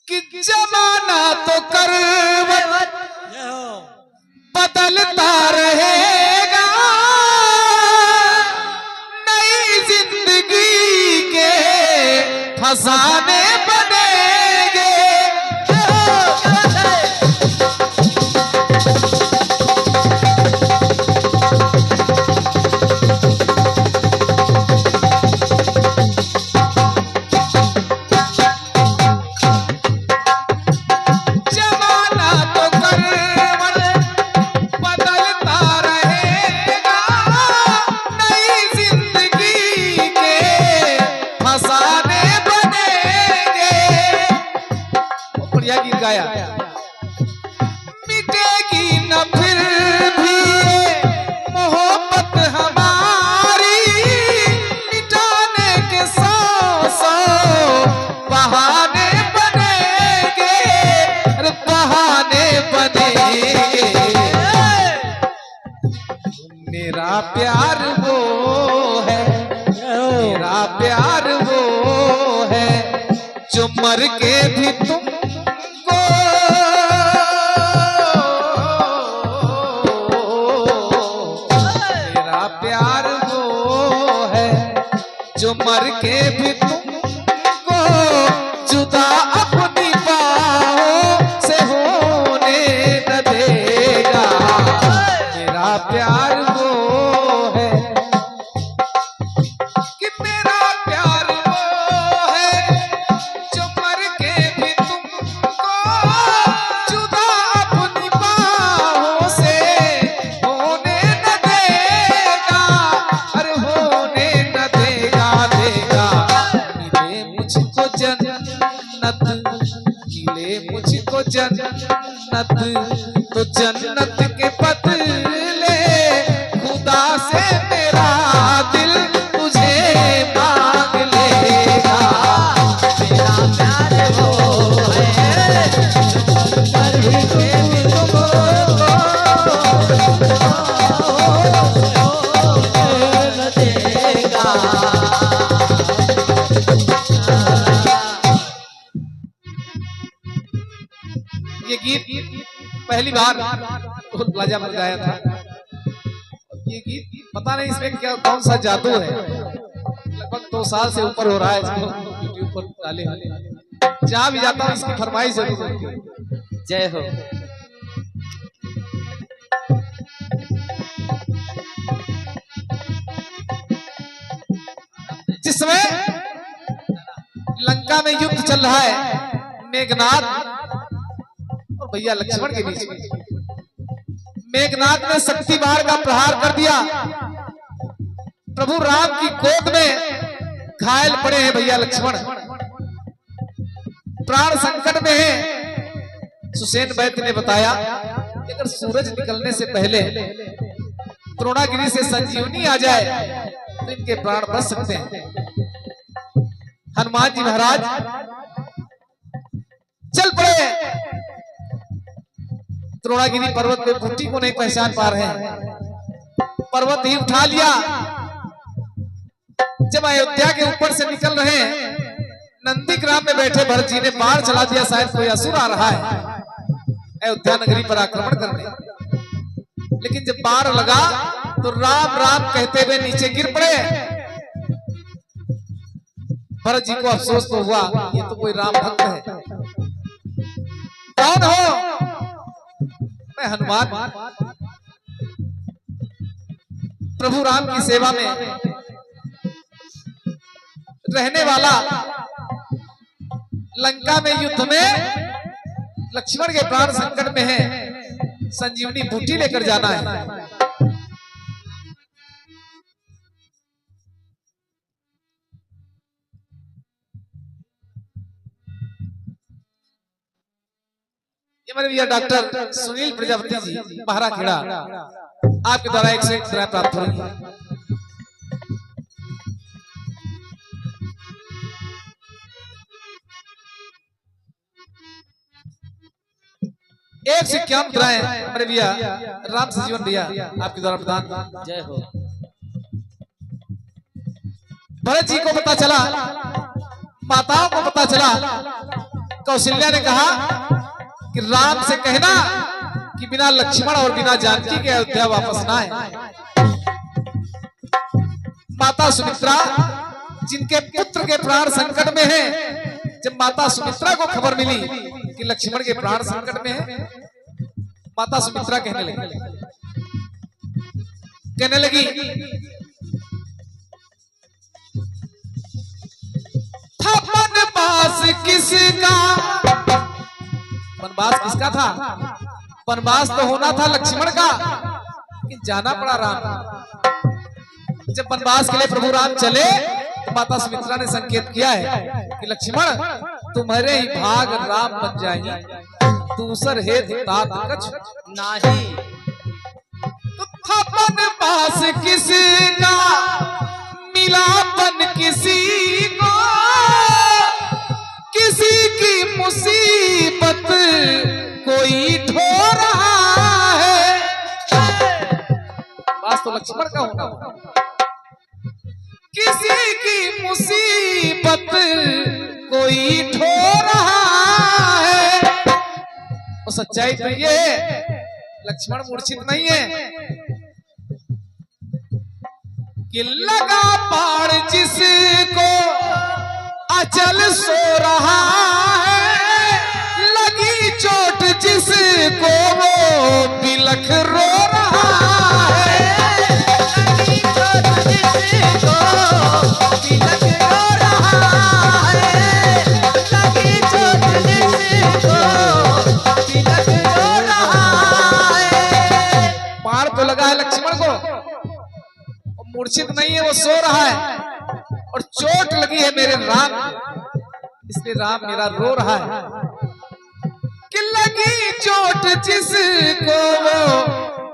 कि जमाना तो करवट बदलता रहेगा, नई जिंदगी के फसाने बनेंगे। मिटेगी न फिर भी मोहब्बत हमारी, मिटाने के 100 बहाने बनेंगे, बहाने बनेंगे। मेरा प्यार वो है, मेरा प्यार वो है जो मर के भी तुम जो मर के भी तुमको जुदा अपनी बाहों से होने न देगा। मेरा प्यार वो है कि मेरा प्यार वो है जो मर के भी तुमको जुदा अपनी बाहों से होने न देगा। अरे होने न देगा। मिले मुझको जन्नत तो जन्नत के बदले खुदा से मेरा दिल तुझे मांग लेगा। मेरा प्यार वो है पर भी तुमको न देगा। ये गीत पहली बार प्लाजा में गाया था। ये गीत पता नहीं इसमें क्या कौन सा जादू है, लगभग 2 साल से ऊपर हो रहा है। इसको यूट्यूब पर डाले जहां भी जाता हूं इसकी फरमाइश जरूर होती है। जय हो। जिसमें लंका में युद्ध चल रहा है, मेघनाद और भैया लक्ष्मण के बीच में। मेघनाद ने शक्ति बाण का प्रहार कर दिया, प्रभु राम की गोद में घायल पड़े हैं भैया लक्ष्मण, प्राण संकट में है। सुसेन वैद्य ने बताया कि अगर सूरज निकलने से पहले द्रोणागिरी से संजीवनी आ जाए तो इनके प्राण बच सकते हैं। हनुमान जी महाराज चल पड़े, द्रोणागिरी पर्वत पे बूटी को नहीं पहचान पा रहे हैं, पर्वत ही उठा लिया। जब अयोध्या के ऊपर से निकल रहे हैं, नंदीग्राम में बैठे भरत जी ने बाण चला दिया, शायद कोई असुर आ रहा है अयोध्या नगरी पर आक्रमण करने। लेकिन जब बाण लगा तो राम राम कहते हुए नीचे गिर पड़े। भरत जी को अफसोस तो हुआ, ये तो कोई राम भक्त है। कौन हो? मैं हनुमान, प्रभु राम की सेवा में रहने वाला, लंका में युद्ध में लक्ष्मण के प्राण संकट में है, संजीवनी बूटी लेकर जाना है। ये मेरे भैया डॉक्टर सुनील प्रजापति जी महारा खेड़ा, आपके द्वारा एक से प्राप्त हो रही है। एक से क्या मुद्राएं मेरे भैया राम सजीवन भैया आपके द्वारा प्रदान। जय हो। भरत जी को पता चला माताओं को पता चला, कौशल्या ने कहा कि राम से कहना कि बिना लक्ष्मण और बिना जानकी के अयोध्या वापस ना आए। माता सुमित्रा जिनके पुत्र के प्राण संकट में हैं, जब माता सुमित्रा को खबर मिली कि लक्ष्मण के प्राण संकट में हैं, माता सुमित्रा कहने लगी था वनवास किसका, वनवास किसका था? वनवास तो होना था लक्ष्मण का, लेकिन जाना पड़ा राम। जब वनवास के लिए प्रभु राम चले तो माता सुमित्रा ने संकेत किया है कि लक्ष्मण तुम्हारे ही भाग राम बन जाएंगे, दूसर हेत तात कछ नाही। तो वनवास किसका मिलापन किसी को, किसी की मुसीबत कोई ढो रहा है। बात तो लक्ष्मण का होना, किसी की मुसीबत कोई ढो रहा है। और सच्चाई तो ये लक्ष्मण मूर्छित नहीं है कि लगा बाण जिसको अचल सो रहा है, लगी चोट जिसको वो बिलख रो रहा है। लगी चोट जिसको बिलख रो रहा है, लगी चोट जिसको बिलख रो रहा है। बाण तो लगा है लक्ष्मण को, मूर्छित नहीं है, वो सो रहा है, और चोट लगी है मेरे राम, इसलिए राम मेरा रो रहा है। कि लगी चोट जिसको वो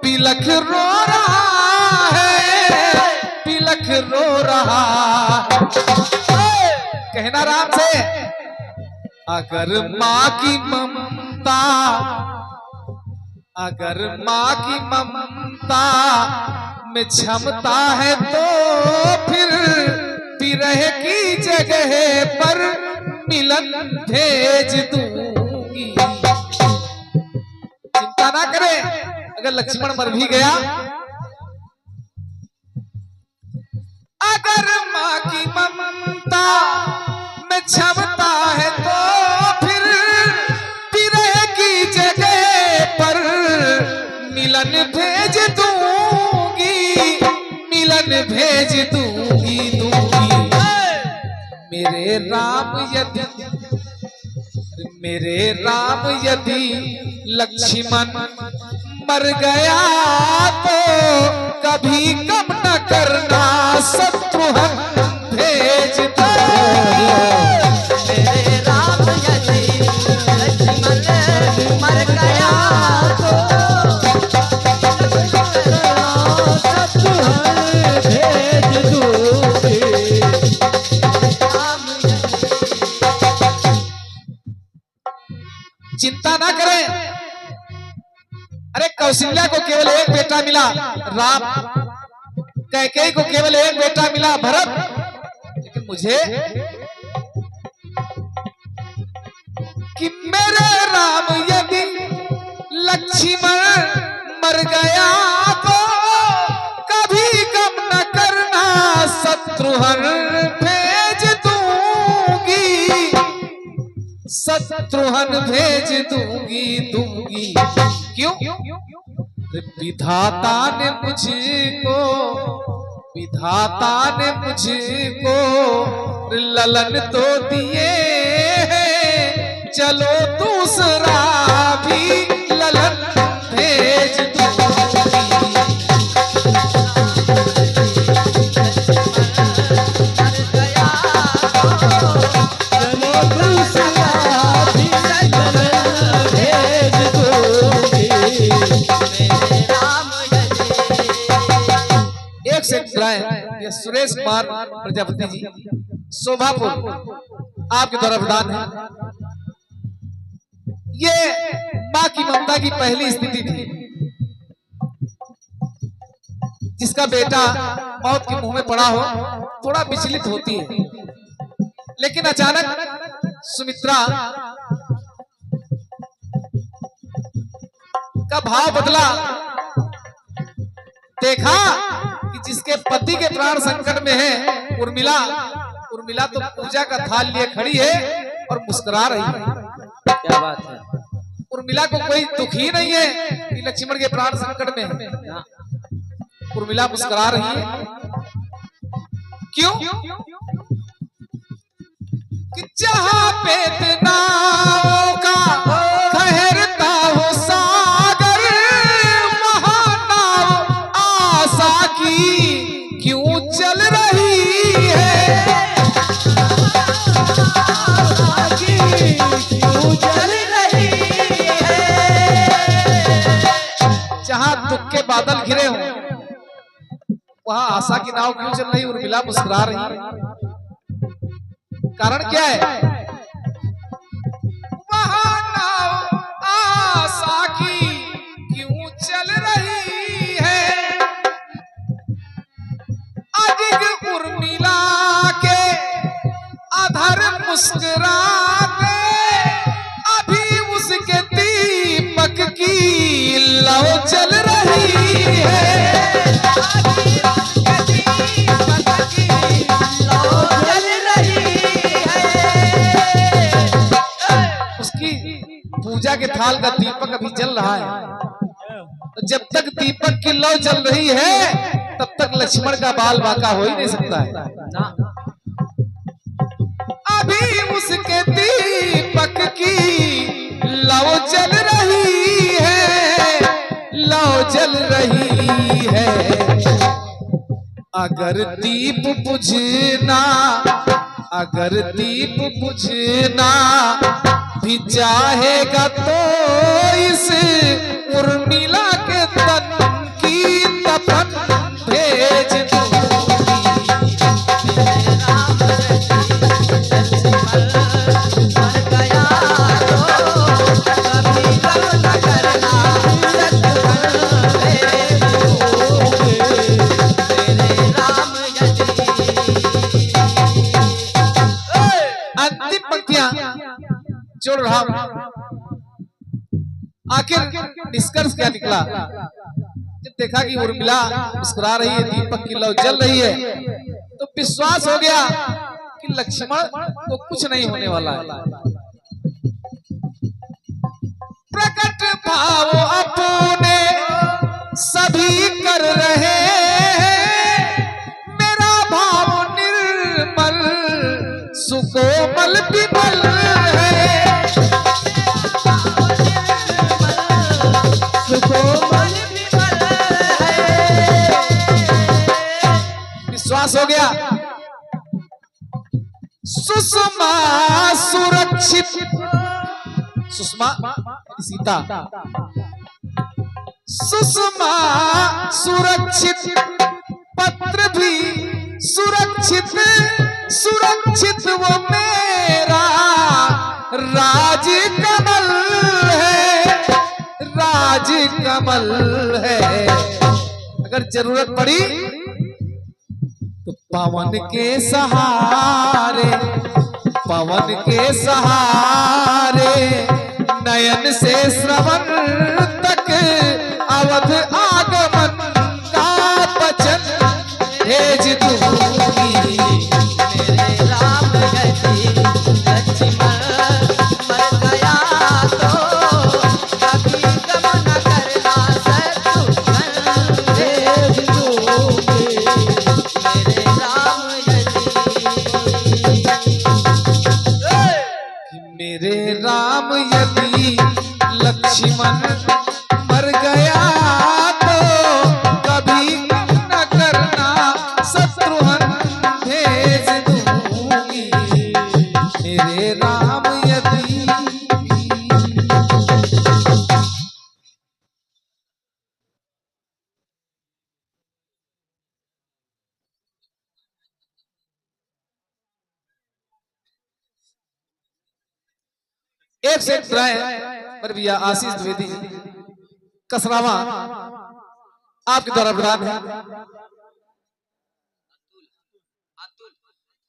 बिलख रो रहा है, बिलख रो रहा। कहना राम से, अगर माँ की ममता, अगर माँ की ममता में क्षमता है तो फिर विरह की जगह पर मिलन भेज दूंगी। चिंता ना करें, अगर लक्ष्मण मर भी गया, अगर माँ की ममता में क्षमता है तो फिर विरह की जगह पर मिलन भेज दूंगी, मिलन भेज दूंगी, दूंगी। मेरे राम यदि, मेरे राम यदि लक्ष्मण मर गया तो कभी कम न करना, शत्रुघ्न भेज दूंगी। मेरे राम यदि लक्ष्मण मर गया तो चिंता ना करें। अरे कौशल्या को केवल एक बेटा मिला राम, कैकेयी को केवल एक बेटा मिला भरत, लेकिन मुझे कि मेरे राम यदि लक्ष्मण मर गया तो कभी कम न करना, शत्रुघ्न भेज दूंगी, शत्रुघ्न भेज दूंगी, दूंगी। क्यों? विधाता ने मुझको, विधाता ने मुझको ललन तो दिए हैं, चलो दूसरा भी ललन भेज दूंगी। ये सुरेश कुमार प्रजापति जी, शोभापुर, आपके द्वारा प्रदान है। ये माँ की ममता की पहली स्थिति थी, जिसका बेटा मौत के मुंह में पड़ा हो थोड़ा विचलित होती है, लेकिन अचानक सुमित्रा का भाव बदला। देखा कि जिसके पति के प्राण संकट में है उर्मिला, उर्मिला तो पूजा का थाल लिए खड़ी है और मुस्कुरा रही है। क्या बात है। उर्मिला को कोई दुख ही नहीं है कि लक्ष्मण के प्राण संकट में है। उर्मिला मुस्कुरा रही है। क्यों? कि जहां पे नावों का ठहरता हो सागर, वहां नाव आशा की क्यों चल रही है? क्यों चल रही है? जहां दुख के बादल घिरे हों वहां आशा की नाव क्यों चल रही? उर्मिला मुस्कुरा रही है। कारण क्या है? वहां नाव आशा की क्यों चल रही है? अजिग उर्मिला के अधर मुस्कुराते, अभी उसके दीपक की लौ चल रही है। पूजा के थाल का दीपक अभी जल रहा है। तो जब तक दीपक की लौ जल रही है तब तक लक्ष्मण का बाल बांका हो ही नहीं सकता है। अभी उसके दीपक की लौ जल रही है, लौ जल रही है। अगर दीप बुझना, अगर दीप बुझना भी चाहेगा तो इस उर्मिला के तन की तपन भेज अंतिम पंक्तियां जोड़ रहा हूं। आखिर निष्कर्ष क्या निकला? जब देखा कि उर्मिला मुस्कुरा रही है, दीपक की लौ जल रही है, तो विश्वास हो गया कि लक्ष्मण को कुछ नहीं होने वाला है। प्रकट भाव अपने सभी कर रहे हैं, मेरा भाव निर्मल सुकोमल विमल है। सुकोमल विमल है। विश्वास हो गया। सुषमा सुरक्षित, सुषमा सीता, सुषमा सुरक्षित, पत्र भी सुरक्षित, सुरक्षित वो मेरा राज कमल है, राज कमल है। अगर जरूरत पड़ी तो पवन के सहारे, पवन के सहारे, नयन से श्रवण तक अवध आगमन का वचन भेज दूंगी। मेरे राम यदि लक्ष्मण मर गया तो कभी गम न करना, शत्रुघ्न भेज दूंगी। मेरे राम यदि, मेरे राम यदि लक्ष्मण मर गया तो कभी न करना, शत्रुघ्न भेज दूंगी। मेरे राम यदि। एक से पर भैया आशीष द्विवेदी कसरावा आपके द्वारा प्रदान है।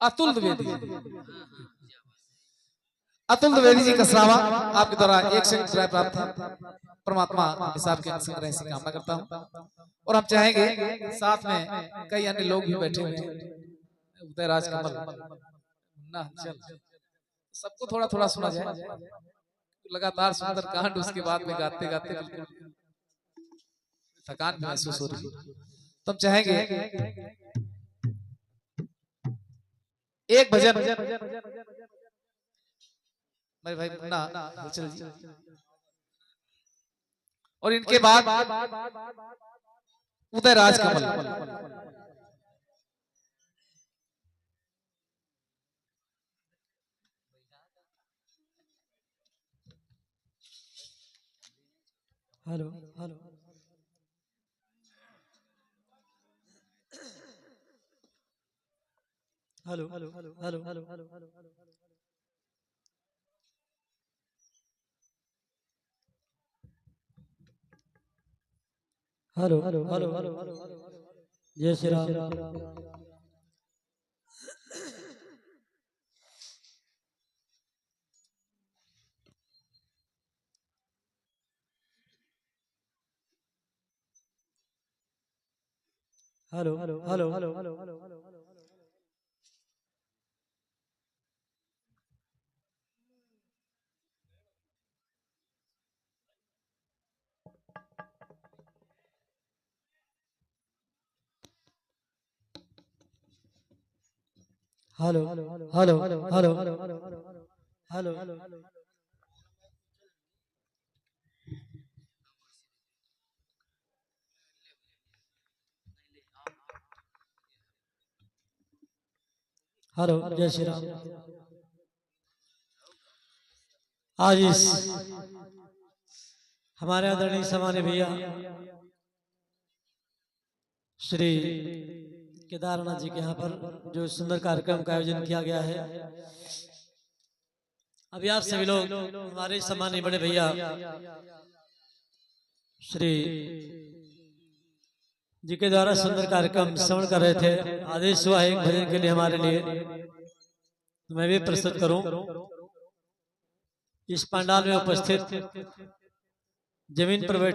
अतुल द्विवेदी अतुल द्विवेदी जी कसरावा आपके द्वारा एक से प्राप्त है। परमात्मा हिसाब के अनुसार ऐसी कामना करता हूँ। और हम चाहेंगे साथ में कई अन्य लोग भी बैठे हुए हैं। उदय राज कमल मुन्ना चल सबको थोड़ा थोड़ा सुना जाए। लगातार सुंदर कांड उसके बाद में गाते गाते बिल्कुल थकान महसूस हो रही है। तो हम चाहेंगे एक भजन मेरे भाई मुन्ना चल जी और इनके बाद Uday Raj Kamal. Hello hello hello hello hello hello hello hello hello hello hello जय Shri Ram. Hello hello hello hello hello hello hello hello hello hello hello जय श्री राम। आज इस हमारे आदरणीय सम्मानीय भैया श्री केदारनाथ जी के यहाँ पर जो सुंदर कार्यक्रम का आयोजन किया गया है, अभी आप सभी लोग हमारे सम्मानीय बड़े भैया श्री जी के द्वारा सुंदर कार्यक्रम श्रवण कर रहे थे। आदेश हुआ है एक भजन के लिए हमारे लिए, तो मैं भी प्रस्तुत करूं। इस पंडाल में उपस्थित जमीन पर बैठे